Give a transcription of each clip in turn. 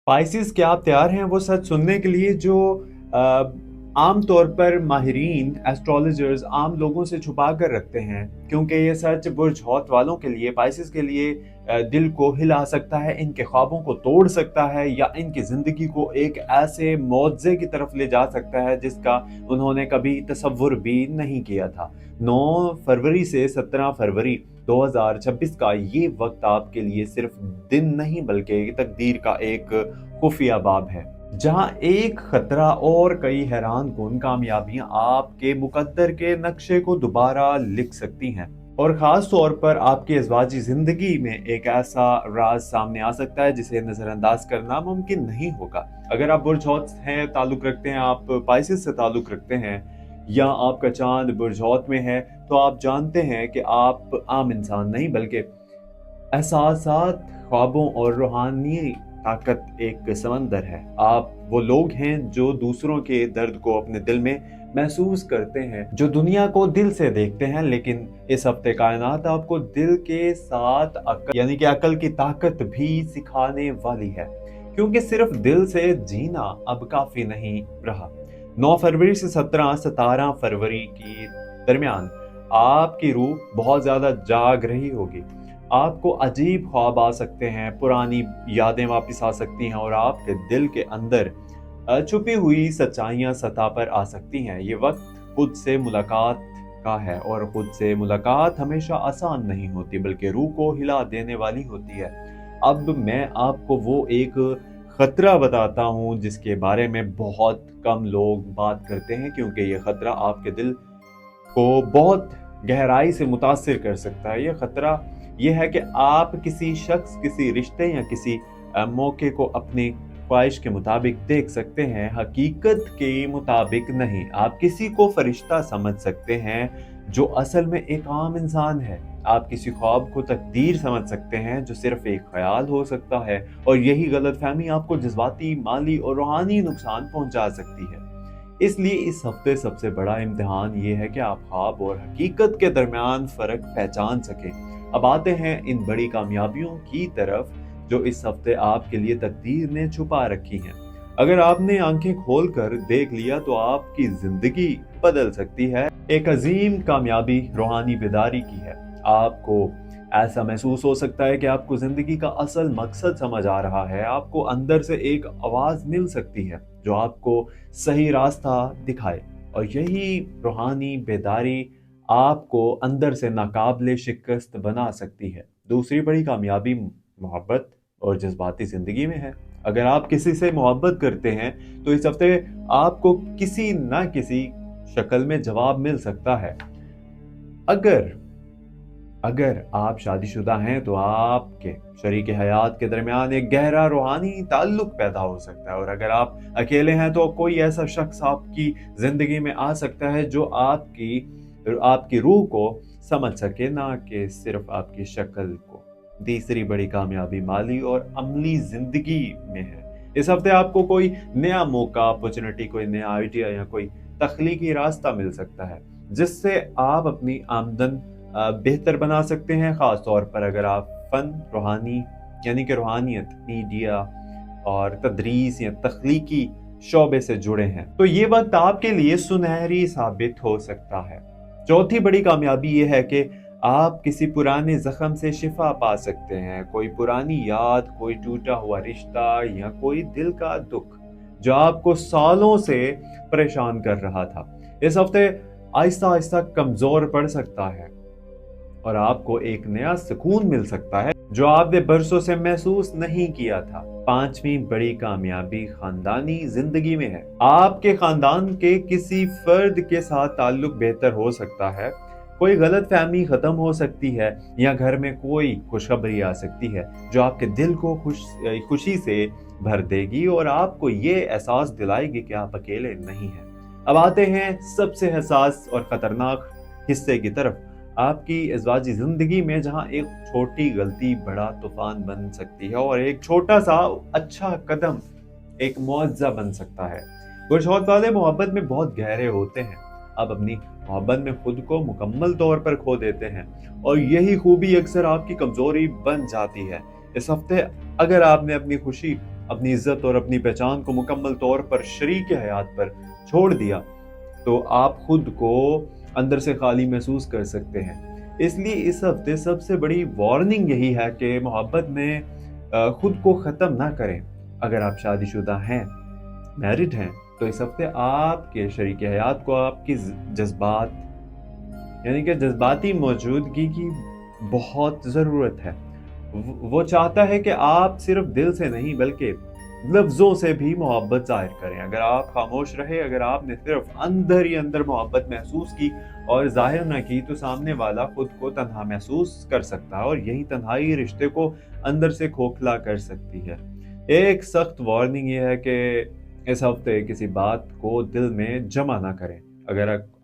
Spices, क्या आप तैयार हैं वो सच सुनने के लिए जो आम तौर पर माहिरीन एस्ट्रोलॉजर्स आम लोगों से छुपा कर रखते हैं, क्योंकि ये सच बुर्ज हौत वालों के लिए, स्पाइसेस के लिए दिल को हिला सकता है, इनके ख्वाबों को तोड़ सकता है या इनकी ज़िंदगी को एक ऐसे मुआवजे की तरफ ले जा सकता है जिसका उन्होंने कभी तसव्वुर भी नहीं किया था। 9 फरवरी से 17 फरवरी 2026 का ये वक्त आपके लिए सिर्फ दिन नहीं बल्कि तकदीर का एक खुफिया बाब है, जहां एक खतरा और कई हैरानकुन कामयाबियां आपके मुकद्दर के नक्शे को दोबारा लिख सकती हैं। और खास तौर पर आपकी अज़वाजी जिंदगी में एक ऐसा राज सामने आ सकता है जिसे नजरअंदाज करना मुमकिन नहीं होगा। अगर आप बुर्ज हौत हैं, ताल्लुक रखते हैं, आप पाइसेस से ताल्लुक रखते हैं, या आपका चांद बुर्ज हौत में है, तो आप जानते हैं कि आप आम इंसान नहीं बल्कि एहसासात, ख्वाबों और रूहानी ताकत एक समंदर है। आप वो लोग हैं जो दूसरों के दर्द को अपने दिल में महसूस करते हैं, जो दुनिया को दिल से देखते हैं। लेकिन इस हफ्ते कायनात आपको दिल के साथ अकल यानी कि अकल की ताकत भी सिखाने वाली है, क्योंकि सिर्फ दिल से जीना अब काफी नहीं रहा। 9 फरवरी से 17 फरवरी के दरमियान आपकी रूह बहुत ज्यादा जाग रही होगी। आपको अजीब ख्वाब आ सकते हैं, पुरानी यादें वापस आ सकती हैं और आपके दिल के अंदर छुपी हुई सच्चाइयां सतह पर आ सकती हैं। ये वक्त खुद से मुलाकात का है, और खुद से मुलाकात हमेशा आसान नहीं होती बल्कि रूह को हिला देने वाली होती है। अब मैं आपको वो एक खतरा बताता हूँ जिसके बारे में बहुत कम लोग बात करते हैं, क्योंकि ये खतरा आपके दिल को बहुत गहराई से मुतासिर कर सकता है। ये खतरा ये है कि आप किसी शख्स, किसी रिश्ते या किसी मौके को अपनी ख्वाहिश के मुताबिक देख सकते हैं, हकीकत के मुताबिक नहीं। आप किसी को फरिश्ता समझ सकते हैं जो असल में एक आम इंसान है। आप किसी ख्वाब को तकदीर समझ सकते हैं जो सिर्फ एक ख्याल हो सकता है, और यही गलतफहमी आपको जज्बाती, माली और रूहानी नुकसान पहुंचा सकती है। इसलिए इस हफ्ते सबसे बड़ा इम्तिहान ये है कि आप ख्वाब और हकीकत के दरमियान फर्क पहचान सकें। अब आते हैं इन बड़ी कामयाबियों की तरफ जो इस हफ्ते आपके लिए तकदीर ने छुपा रखी हैं। अगर आपने आंखें खोलकर देख लिया तो आपकी जिंदगी बदल सकती है। एक अजीम कामयाबी रूहानी बेदारी की है। आपको ऐसा महसूस हो सकता है कि आपको जिंदगी का असल मकसद समझ आ रहा है। आपको अंदर से एक आवाज मिल सकती है जो आपको सही रास्ता दिखाए, और यही रूहानी बेदारी आपको अंदर से नाकाबिले शिकस्त बना सकती है। दूसरी बड़ी कामयाबी मोहब्बत और जज्बाती जिंदगी में है। अगर आप किसी से मोहब्बत करते हैं तो इस हफ्ते आपको किसी ना किसी शक्ल में जवाब मिल सकता है। अगर अगर आप शादीशुदा हैं तो आपके शरीक हयात के दरमियान एक गहरा रूहानी ताल्लुक पैदा हो सकता है, और अगर आप अकेले हैं तो कोई ऐसा शख्स आपकी जिंदगी में आ सकता है जो आपकी आपकी रूह को समझ सके, ना कि सिर्फ आपकी शक्ल को। तीसरी बड़ी कामयाबी माली और अमली जिंदगी में है। इस हफ्ते आपको कोई नया मौका, अपॉर्चुनिटी, कोई नया आइडिया या कोई तख्लीकी रास्ता मिल सकता है जिससे आप अपनी आमदन बेहतर बना सकते हैं। खास तौर पर अगर आप फन, रूहानी यानी कि रूहानियत, मीडिया और तदरीस या तख्लीकी शोबे से जुड़े हैं तो ये वक्त आपके लिए सुनहरी साबित हो सकता है। चौथी बड़ी कामयाबी ये है कि आप किसी पुराने जख्म से शिफा पा सकते हैं। कोई पुरानी याद, कोई टूटा हुआ रिश्ता या कोई दिल का दुख जो आपको सालों से परेशान कर रहा था, इस हफ्ते आहिस्ता आहिस्ता कमजोर पड़ सकता है, और आपको एक नया सुकून मिल सकता है जो आपने बरसों से महसूस नहीं किया था। पांचवी बड़ी कामयाबी खानदानी जिंदगी में है। आपके खानदान के किसी फर्द के साथ ताल्लुक बेहतर हो सकता है, कोई गलत फहमी खत्म हो सकती है, या घर में कोई खुशखबरी आ सकती है जो आपके दिल को खुशी से भर देगी और आपको ये एहसास दिलाएगी कि आप अकेले नहीं हैं। अब आते हैं सबसे हसास और खतरनाक हिस्से की तरफ, आपकी अज़वाजी जिंदगी में, जहां एक छोटी गलती बड़ा तूफान बन सकती है और एक छोटा सा अच्छा कदम एक मुआवजा बन सकता है। कुछ बहुत वाले मोहब्बत में बहुत गहरे होते हैं। आप अपनी मोहब्बत में खुद को मुकम्मल तौर पर खो देते हैं, और यही खूबी अक्सर आपकी कमजोरी बन जाती है। इस हफ्ते अगर आपने अपनी खुशी اپنی عزت اور اپنی پہچان کو مکمل طور پر شریک حیات پر چھوڑ دیا تو آپ خود کو اندر سے خالی محسوس کر سکتے ہیں۔ اس لیے اس ہفتے سب سے بڑی وارننگ یہی ہے کہ محبت میں خود کو ختم نہ کریں۔ اگر آپ شادی شدہ ہیں، میرڈ ہیں، تو اس ہفتے آپ کے شریک حیات کو آپ کی جذبات یعنی کہ جذباتی موجودگی کی بہت ضرورت ہے۔ وہ چاہتا ہے کہ آپ صرف دل سے نہیں بلکہ لفظوں سے بھی محبت ظاہر کریں۔ اگر آپ خاموش رہے، اگر آپ نے صرف اندر ہی اندر محبت محسوس کی اور ظاہر نہ کی، تو سامنے والا خود کو تنہا محسوس کر سکتا ہے، اور یہی تنہائی رشتے کو اندر سے کھوکھلا کر سکتی ہے۔ ایک سخت وارننگ یہ ہے کہ اس ہفتے کسی بات کو دل میں جمع نہ کریں۔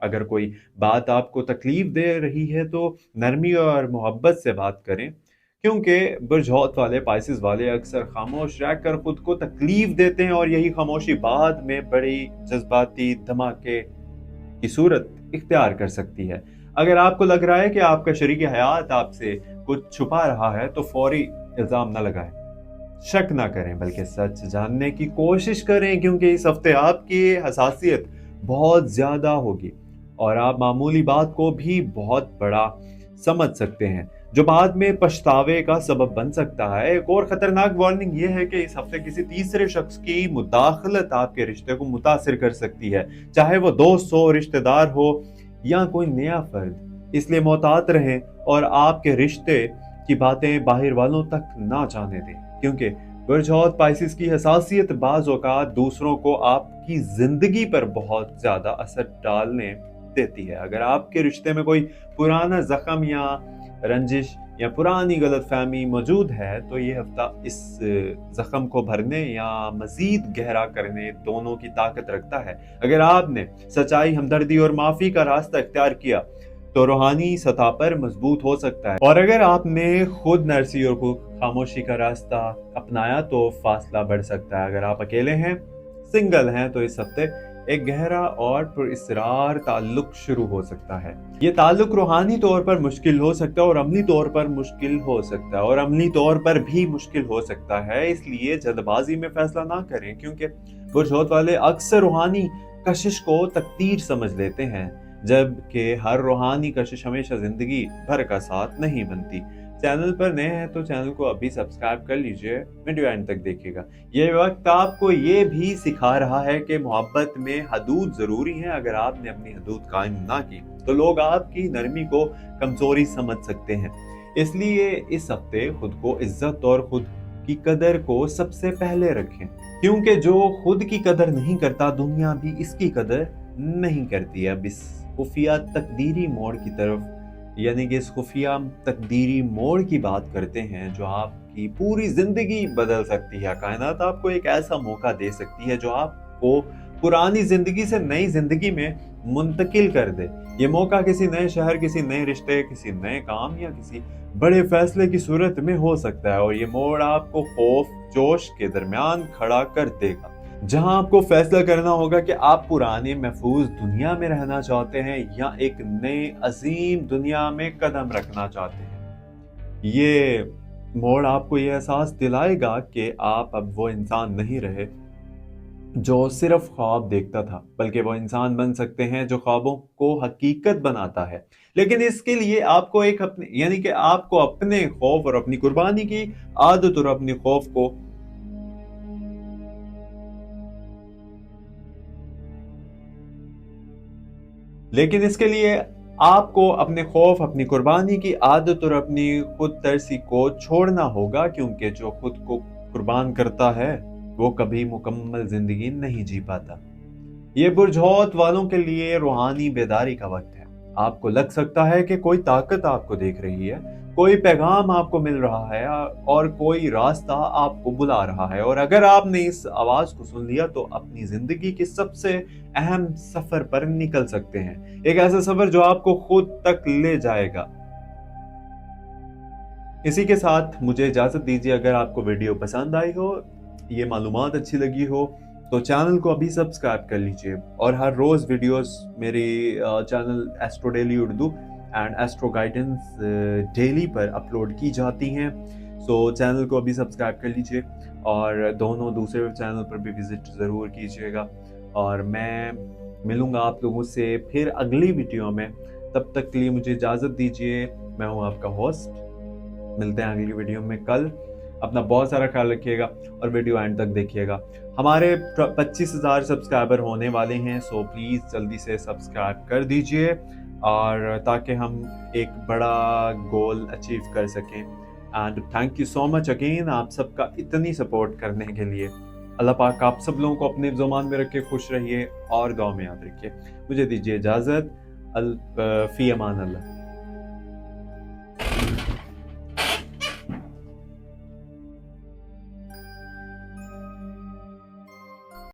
اگر کوئی بات آپ کو تکلیف دے رہی ہے تو نرمی اور محبت سے بات کریں، کیونکہ برج حوت والے، پائسز والے اکثر خاموش رہ کر خود کو تکلیف دیتے ہیں، اور یہی خاموشی بعد میں بڑی جذباتی دھماکے کی صورت اختیار کر سکتی ہے۔ اگر آپ کو لگ رہا ہے کہ آپ کا شریک حیات آپ سے کچھ چھپا رہا ہے تو فوری الزام نہ لگائیں، شک نہ کریں، بلکہ سچ جاننے کی کوشش کریں، کیونکہ اس ہفتے آپ کی حساسیت بہت زیادہ ہوگی اور آپ معمولی بات کو بھی بہت بڑا سمجھ سکتے ہیں، جو بعد میں پچھتاوے کا سبب بن سکتا ہے۔ ایک اور خطرناک وارننگ یہ ہے کہ اس ہفتے کسی تیسرے شخص کی مداخلت آپ کے رشتے کو متاثر کر سکتی ہے، چاہے وہ دوست ہو، رشتہ دار ہو یا کوئی نیا فرد۔ اس لیے محتاط رہیں اور آپ کے رشتے کی باتیں باہر والوں تک نہ جانے دیں، کیونکہ برج حوت پائسس کی حساسیت بعض اوقات دوسروں کو آپ کی زندگی پر بہت زیادہ اثر ڈالنے دیتی ہے۔ اگر آپ کے رشتے میں کوئی پرانا زخم یا رنجش یا پرانی غلط فہمی موجود ہے تو یہ ہفتہ اس زخم کو بھرنے یا مزید گہرا کرنے دونوں کی طاقت رکھتا ہے۔ اگر آپ نے سچائی، ہمدردی اور معافی کا راستہ اختیار کیا تو روحانی سطح پر مضبوط ہو سکتا ہے، اور اگر آپ نے خود نرسی اور خاموشی کا راستہ اپنایا تو فاصلہ بڑھ سکتا ہے۔ اگر آپ اکیلے ہیں، سنگل ہیں، تو اس ہفتے ایک گہرا اور پراسرار تعلق شروع ہو سکتا ہے۔ یہ تعلق روحانی طور پر مشکل ہو سکتا ہے اور عملی طور پر مشکل ہو سکتا ہے، اور عملی طور پر بھی مشکل ہو سکتا ہے۔ اس لیے جلد بازی میں فیصلہ نہ کریں، کیونکہ برج حوت والے اکثر روحانی کشش کو تقدیر سمجھ لیتے ہیں، جبکہ ہر روحانی کشش ہمیشہ زندگی بھر کا ساتھ نہیں بنتی۔ چینل پر نئے ہیں تو چینل کو ابھی سبسکرائب کر لیجئے، ویڈیو اینڈ تک دیکھیے گا۔ یہ وقت آپ کو یہ بھی سکھا رہا ہے کہ محبت میں حدود ضروری ہیں۔ اگر آپ نے اپنی حدود قائم نہ کی تو لوگ آپ کی نرمی کو کمزوری سمجھ سکتے ہیں۔ اس لیے اس ہفتے خود کو عزت اور خود کی قدر کو سب سے پہلے رکھیں، کیونکہ جو خود کی قدر نہیں کرتا دنیا بھی اس کی قدر نہیں کرتی۔ اب اس خفیہ تقدیری موڑ کی طرف یعنی کہ اس خفیہ تقدیری موڑ کی بات کرتے ہیں جو آپ کی پوری زندگی بدل سکتی ہے۔ کائنات آپ کو ایک ایسا موقع دے سکتی ہے جو آپ کو پرانی زندگی سے نئی زندگی میں منتقل کر دے۔ یہ موقع کسی نئے شہر، کسی نئے رشتے، کسی نئے کام یا کسی بڑے فیصلے کی صورت میں ہو سکتا ہے، اور یہ موڑ آپ کو خوف جوش کے درمیان کھڑا کر دے گا، جہاں آپ کو فیصلہ کرنا ہوگا کہ آپ پرانے محفوظ دنیا میں رہنا چاہتے ہیں یا ایک نئے عظیم دنیا میں قدم رکھنا چاہتے ہیں۔ یہ موڑ آپ کو یہ احساس دلائے گا کہ آپ اب وہ انسان نہیں رہے جو صرف خواب دیکھتا تھا، بلکہ وہ انسان بن سکتے ہیں جو خوابوں کو حقیقت بناتا ہے۔ لیکن اس کے لیے آپ کو آپ کو اپنے خوف اور اپنی قربانی کی عادت اور اپنی خوف کو لیکن اس کے لیے آپ کو اپنے خوف، اپنی قربانی کی عادت اور اپنی خود ترسی کو چھوڑنا ہوگا، کیونکہ جو خود کو قربان کرتا ہے وہ کبھی مکمل زندگی نہیں جی پاتا۔ یہ برج حوت والوں کے لیے روحانی بیداری کا وقت ہے۔ آپ کو لگ سکتا ہے کہ کوئی طاقت آپ کو دیکھ رہی ہے، کوئی پیغام آپ کو مل رہا ہے اور کوئی راستہ آپ کو بلا رہا ہے، اور اگر آپ نے اس آواز کو سن لیا تو اپنی زندگی کے سب سے اہم سفر پر نکل سکتے ہیں، ایک ایسا سفر جو آپ کو خود تک لے جائے گا۔ اسی کے ساتھ مجھے اجازت دیجیے، اگر آپ کو ویڈیو پسند آئی ہو، یہ معلومات اچھی لگی ہو تو چینل کو ابھی سبسکرائب کر لیجئے، اور ہر روز ویڈیوز میری channel astro daily Urdu and astro guidance daily per upload کی جاتی ہیں۔ सो चैनल को अभी सब्सक्राइब कर लीजिए और दोनों दूसरे चैनल पर भी विज़िट ज़रूर कीजिएगा और मैं मिलूँगा आप लोगों से फिर अगली वीडियो में। तब तक के लिए मुझे इजाज़त दीजिए। मैं हूँ आपका होस्ट। मिलते हैं अगली वीडियो में कल। अपना बहुत सारा ख्याल रखिएगा और वीडियो एंड तक देखिएगा। हमारे 25,000 सब्सक्राइबर होने वाले हैं, सो प्लीज़ जल्दी से सब्सक्राइब कर दीजिए और ताकि हम एक बड़ा गोल अचीव कर सकें। And thank you so much again आप सबका इतनी सपोर्ट करने के लिए। अल्लाह पाक आप सब लोगों को अपने ज़ुबान में रखे, खुश रहिए और दुआ में याद रखिए। मुझे दीजिए इजाज़त। फ़ी अमान अल्लाह।